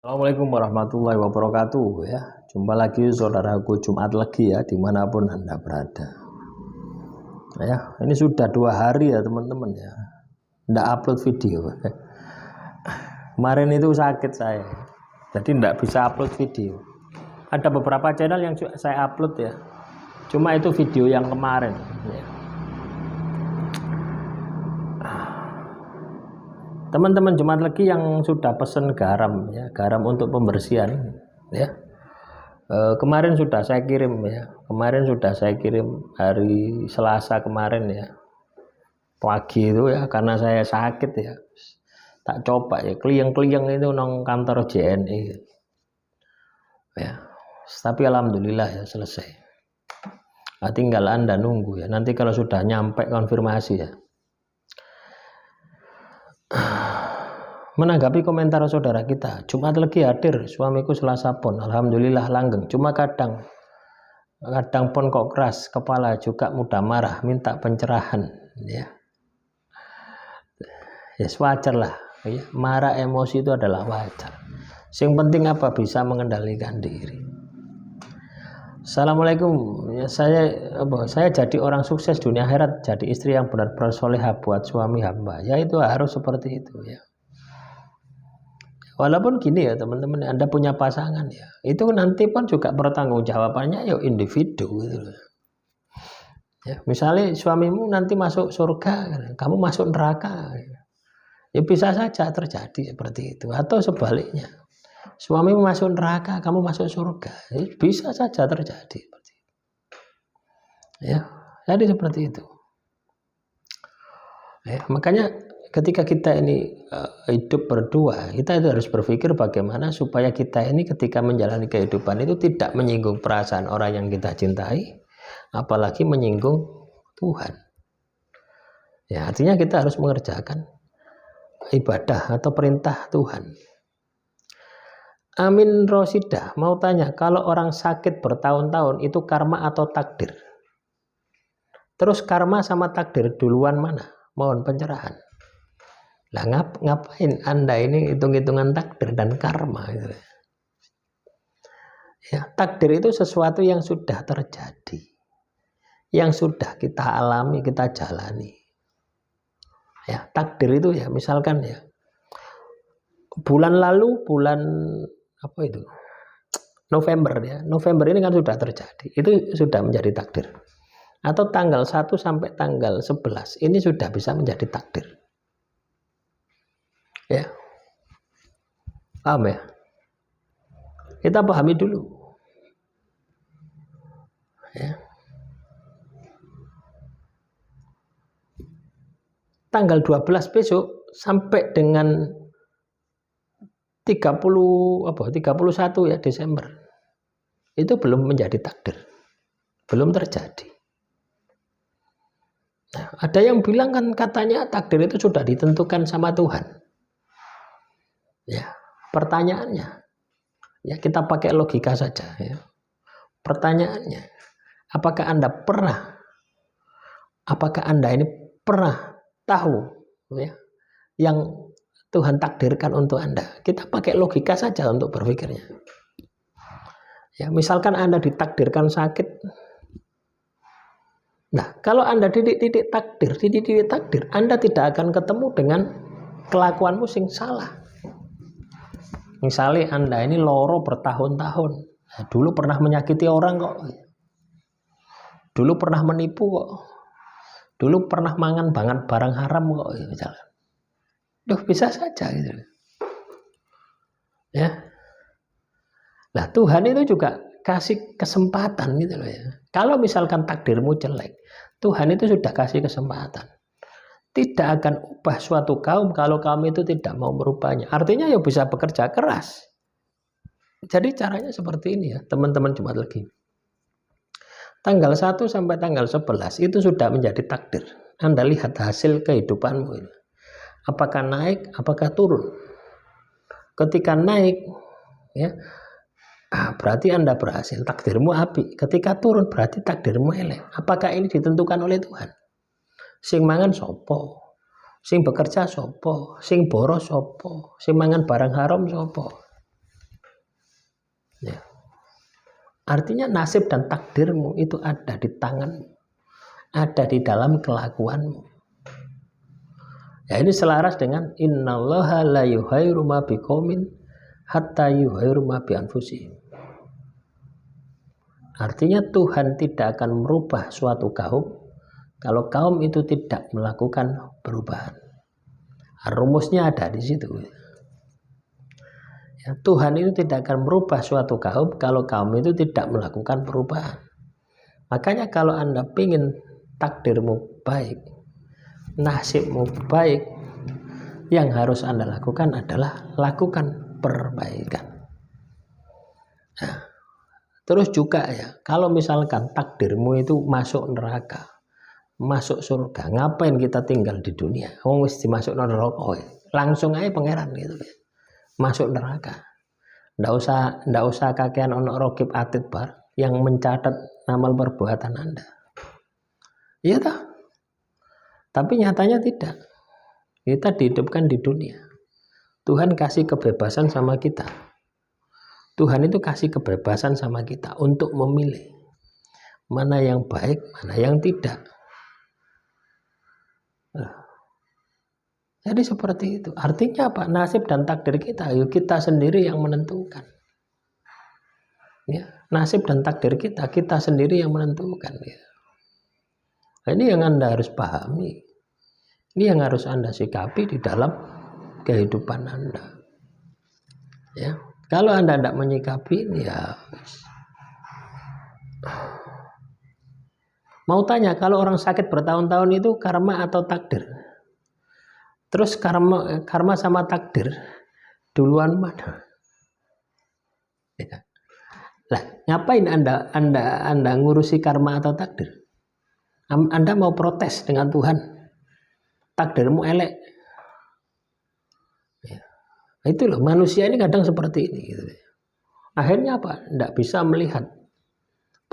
Assalamualaikum warahmatullahi wabarakatuh ya. Jumpa lagi saudaraku Jumat Legi ya, dimanapun Anda berada ya. Ini sudah 2 hari ya teman-teman ya, ndak upload video. Kemarin itu sakit saya, jadi ndak bisa upload video. Ada beberapa channel yang saya upload ya, cuma itu video yang kemarin ya. Teman-teman Jumat Legi yang sudah pesen garam ya, garam untuk pembersihan ya, kemarin sudah saya kirim ya, hari Selasa kemarin ya, pagi itu ya, karena saya sakit ya, tak coba ya, kliyeng-kliyeng itu nong kantor JNE ya, tapi alhamdulillah ya selesai. Nah, tinggal Anda nunggu ya, nanti kalau sudah nyampe konfirmasi ya. Menanggapi komentar saudara kita, Jumat Legi hadir, suamiku Selasa pon, alhamdulillah langgeng, cuma kadang pon kok keras kepala, juga mudah marah, minta pencerahan ya. Yes, wajar lah ya. Marah emosi itu adalah wajar, yang penting apa, bisa mengendalikan diri. Assalamualaikum ya, saya jadi orang sukses dunia akhirat, jadi istri yang benar-benar solehah buat suami hamba ya, itu harus seperti itu ya. Walaupun gini ya teman-teman, Anda punya pasangan ya, itu nanti pun juga bertanggung jawabannya ya individu gitu loh. Ya, misalnya suamimu nanti masuk surga, kamu masuk neraka, ya bisa saja terjadi seperti itu. Atau sebaliknya, suamimu masuk neraka, kamu masuk surga, ya bisa saja terjadi seperti itu. Ya, jadi seperti itu. Ya, makanya ketika kita ini hidup berdua, kita itu harus berpikir bagaimana supaya kita ini ketika menjalani kehidupan itu tidak menyinggung perasaan orang yang kita cintai, apalagi menyinggung Tuhan. Ya, artinya kita harus mengerjakan ibadah atau perintah Tuhan. Amin Rosidah mau tanya, kalau orang sakit bertahun-tahun itu karma atau takdir? Terus karma sama takdir duluan mana? Mohon pencerahan. Lah ngapain Anda ini hitung-hitungan takdir dan karma gitu. Ya, takdir itu sesuatu yang sudah terjadi, yang sudah kita alami, kita jalani. Ya, takdir itu ya, misalkan ya, bulan lalu, bulan apa itu? November ya. November ini kan sudah terjadi. Itu sudah menjadi takdir. Atau tanggal 1 sampai tanggal 11 ini sudah bisa menjadi takdir. Ya, paham ya? Kita pahami dulu ya. Tanggal 12 besok sampai dengan 31 ya Desember itu belum menjadi takdir, belum terjadi. Nah, ada yang bilang kan katanya takdir itu sudah ditentukan sama Tuhan. Ya, pertanyaannya, ya kita pakai logika saja ya. Pertanyaannya, apakah Anda ini pernah tahu ya yang Tuhan takdirkan untuk Anda? Kita pakai logika saja untuk berpikirnya. Ya, misalkan Anda ditakdirkan sakit. Nah, kalau Anda titik-titik takdir, Anda tidak akan ketemu dengan kelakuanmu sing salah. Misalnya Anda ini loro bertahun-tahun, nah, dulu pernah menyakiti orang kok, dulu pernah menipu kok, dulu pernah mangan barang haram kok, misalnya. Duh, bisa saja gitu. Ya. Nah, Tuhan itu juga kasih kesempatan gitu loh ya. Kalau misalkan takdirmu jelek, Tuhan itu sudah kasih kesempatan. Tidak akan ubah suatu kaum kalau kaum itu tidak mau merubahnya. Artinya ya bisa bekerja keras. Jadi caranya seperti ini ya, teman-teman Jumat Legi. Tanggal 1 sampai tanggal 11 itu sudah menjadi takdir. Anda lihat hasil kehidupanmu ini. Apakah naik, apakah turun? Ketika naik ya, berarti Anda berhasil, takdirmu api. Ketika turun berarti takdirmu elek. Apakah ini ditentukan oleh Tuhan? Sing mangan sopo, sing bekerja sopo, sing boros sopo, sing mangan barang haram sopo. Ya. Artinya nasib dan takdirmu itu ada di tanganmu, ada di dalam kelakuanmu. Ya, ini selaras dengan innallaha la yughayyiru ma biqaumin hatta yughayyiru ma bi anfusihim. Artinya Tuhan tidak akan merubah suatu kaum kalau kaum itu tidak melakukan perubahan. Rumusnya ada di situ. Ya, Tuhan itu tidak akan merubah suatu kaum kalau kaum itu tidak melakukan perubahan. Makanya kalau Anda ingin takdirmu baik, nasibmu baik, yang harus Anda lakukan adalah lakukan perbaikan. Nah, terus juga ya, kalau misalkan takdirmu itu masuk neraka, masuk surga, ngapain kita tinggal di dunia? Wis dimasuk neraka, langsung aja pangeran gitu. Masuk neraka. Ndak usah kakean ono rokib atid bar yang mencatat amal perbuatan Anda. Iya toh? Tapi nyatanya tidak. Kita dihidupkan di dunia. Tuhan kasih kebebasan sama kita. Tuhan itu kasih kebebasan sama kita untuk memilih mana yang baik, mana yang tidak. Jadi seperti itu. Artinya apa? Nasib dan takdir kita, yuk kita sendiri yang menentukan. Ya, nasib dan takdir kita sendiri yang menentukan. Ya. Nah, ini yang Anda harus pahami. Ini yang harus Anda sikapi di dalam kehidupan Anda. Ya, kalau Anda tidak menyikapi, ya. Mau tanya, kalau orang sakit bertahun-tahun itu karma atau takdir? Terus karma sama takdir duluan mana? Ya. Lah, ngapain Anda ngurusi karma atau takdir? Anda mau protes dengan Tuhan, takdirmu elek. Ya. Itu loh, manusia ini kadang seperti ini. Gitu. Akhirnya apa? Tidak bisa melihat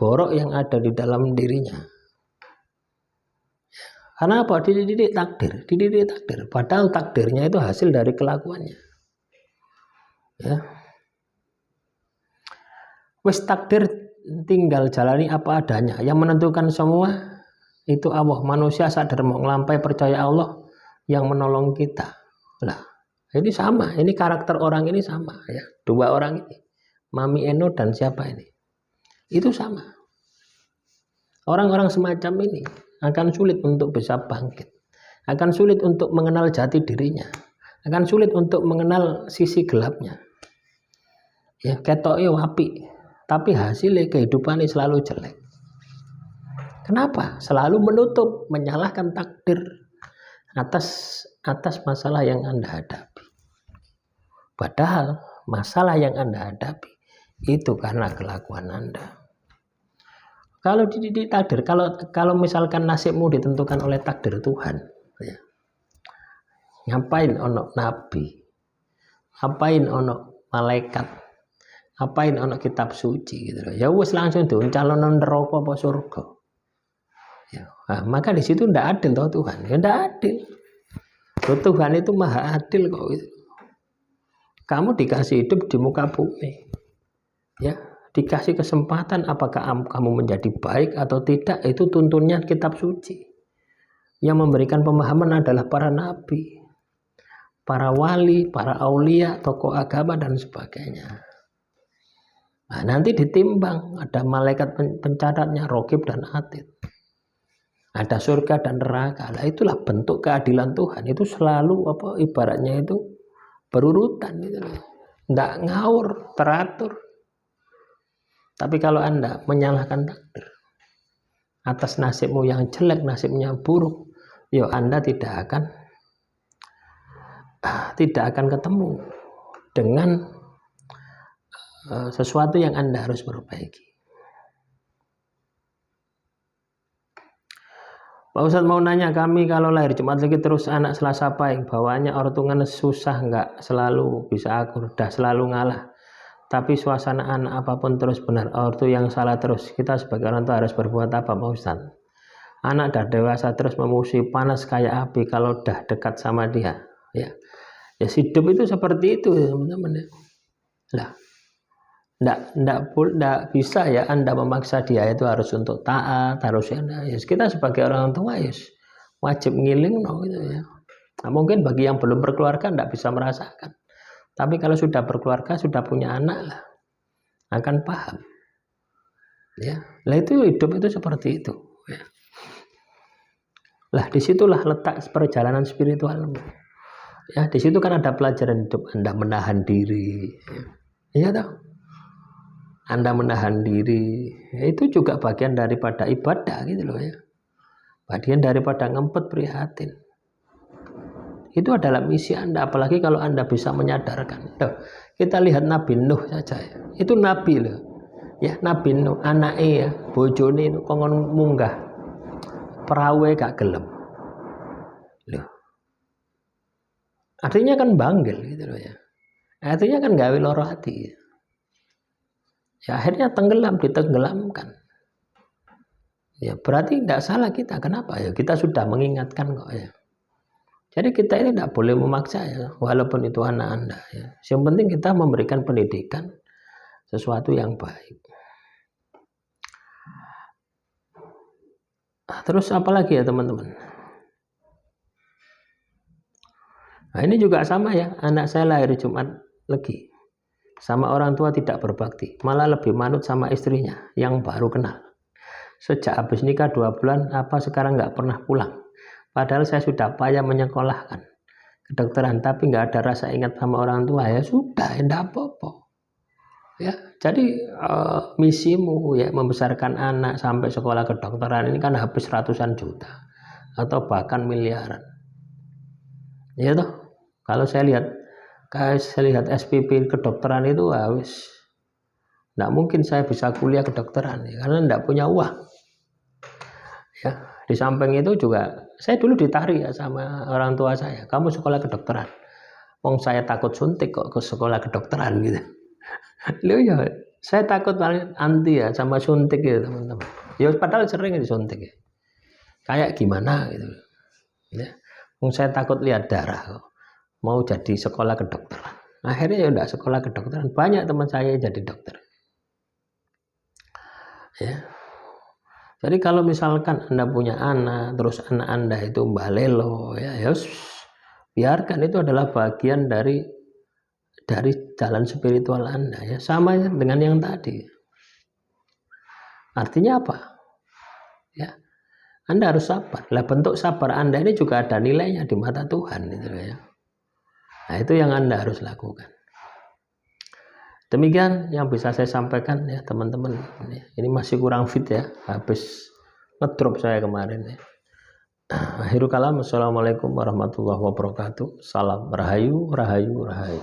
borok yang ada di dalam dirinya. Karena apa? Dididik takdir. Padahal takdirnya itu hasil dari kelakuannya. Ya. Wis takdir tinggal jalani apa adanya. Yang menentukan semua itu Allah. Manusia sadar mau ngelampai percaya Allah yang menolong kita. Lah, ini sama. Ini karakter orang ini sama. Ya. Dua orang ini. Mami Eno dan siapa ini? Itu sama. Orang-orang semacam ini akan sulit untuk bisa bangkit, akan sulit untuk mengenal jati dirinya, akan sulit untuk mengenal sisi gelapnya. Ya, ketoknya wapi, tapi hasilnya kehidupannya selalu jelek. Kenapa? Selalu menutup, menyalahkan takdir atas masalah yang Anda hadapi. Padahal masalah yang Anda hadapi itu karena kelakuan Anda. Kalau dididik takdir, kalau misalkan nasibmu ditentukan oleh takdir Tuhan, ya, ngapain ono nabi, ngapain ono malaikat, ngapain ono kitab suci gitu. Ya wis langsung calon neraka apa surga. Ya, nah, maka di situ ndak adil toh Tuhan, ya ndak adil. Tuhan itu maha adil kok. Gitu. Kamu dikasih hidup di muka bumi, ya. Dikasih kesempatan apakah kamu menjadi baik atau tidak, itu tuntunnya kitab suci. Yang memberikan pemahaman adalah para nabi, para wali, para aulia, tokoh agama dan sebagainya. Nah, nanti ditimbang, ada malaikat pencatatnya, rokib dan atid. Ada surga dan neraka. Nah, itulah bentuk keadilan Tuhan. Itu selalu ibaratnya itu berurutan gitu. Nggak ngawur, teratur. Tapi kalau Anda menyalahkan takdir atas nasibmu yang jelek, nasibnya buruk, ya Anda tidak akan ketemu dengan sesuatu yang Anda harus perbaiki. Pak Ustadz mau nanya, kami kalau lahir Jumat Legi terus anak Selasa Pahing, bawaannya ortungan susah nggak selalu bisa akur, dah selalu ngalah. Tapi suasana anak apapun terus benar, ortu yang salah terus. Kita sebagai orang tua harus berbuat apa Pak Ustadz? Anak dah dewasa terus memusuhi, panas kayak api kalau dah dekat sama dia. Ya hidup itu seperti itu teman-teman. Lah, Nggak bisa ya Anda memaksa dia itu harus untuk taat, harus ya. Kita sebagai orang tua ya wajib ngiling no, gitu ya. Nah, mungkin bagi yang belum berkeluarga nggak bisa merasakan. Tapi kalau sudah berkeluarga, sudah punya anak lah, akan paham. Ya, lah itu hidup itu seperti itu. Ya. Lah disitulah letak perjalanan spiritual. Ya, di situ kan ada pelajaran hidup Anda menahan diri. Iya toh? Anda menahan diri, itu juga bagian daripada ibadah gitu loh ya. Bagian daripada ngempet prihatin. Itu adalah misi Anda, apalagi kalau Anda bisa menyadarkan. Loh, kita lihat Nabi Nuh saja ya. Itu Nabi loh. Ya, Nabi Nuh, anaknya ya, bojone itu kongon munggah. Perawe gak gelem. Loh. Artinya kan banggil gitu loh ya. Artinya kan gawe loro hati. Ya akhirnya tenggelam, ditenggelamkan. Ya berarti tidak salah kita. Kenapa ya? Kita sudah mengingatkan kok ya. Jadi kita ini tidak boleh memaksa ya, walaupun itu anak Anda ya. Yang penting kita memberikan pendidikan sesuatu yang baik. Terus apa lagi ya teman-teman? Nah ini juga sama ya. Anak saya lahir Jumat Legi. Sama orang tua tidak berbakti, malah lebih manut sama istrinya yang baru kenal. Sejak habis nikah 2 bulan, apa sekarang nggak pernah pulang. Padahal saya sudah payah menyekolahkan kedokteran, tapi nggak ada rasa ingat sama orang tua. Ya sudah, enggak apa-apa. Ya, jadi misimu ya membesarkan anak sampai sekolah kedokteran ini kan habis ratusan juta atau bahkan miliaran. Ya toh, kalau saya lihat SPP kedokteran itu habis, nggak mungkin saya bisa kuliah kedokteran ya, karena nggak punya uang. Ya, di samping itu juga saya dulu ditarik ya sama orang tua saya, kamu sekolah kedokteran. Wong saya takut suntik kok ke sekolah kedokteran gitu. Loh ya, saya takut paling anti ya sama suntik ya teman-teman. Ya padahal sering disuntik ya. Kayak gimana gitu. Ya, wong saya takut lihat darah kok. Mau jadi sekolah kedokteran. Akhirnya ya udah sekolah kedokteran. Banyak teman saya jadi dokter. Ya. Jadi kalau misalkan Anda punya anak, terus anak Anda itu mbalelo, ya biarkan, itu adalah bagian dari jalan spiritual Anda ya. Sama dengan yang tadi. Artinya apa? Ya. Anda harus sabar. Lah bentuk sabar Anda ini juga ada nilainya di mata Tuhan gitu ya. Nah, itu yang Anda harus lakukan. Demikian yang bisa saya sampaikan ya teman-teman. Ini masih kurang fit ya, habis ngedrop saya kemarin ya. Akhirul kalam, assalamualaikum warahmatullahi wabarakatuh. Salam rahayu, rahayu, rahayu.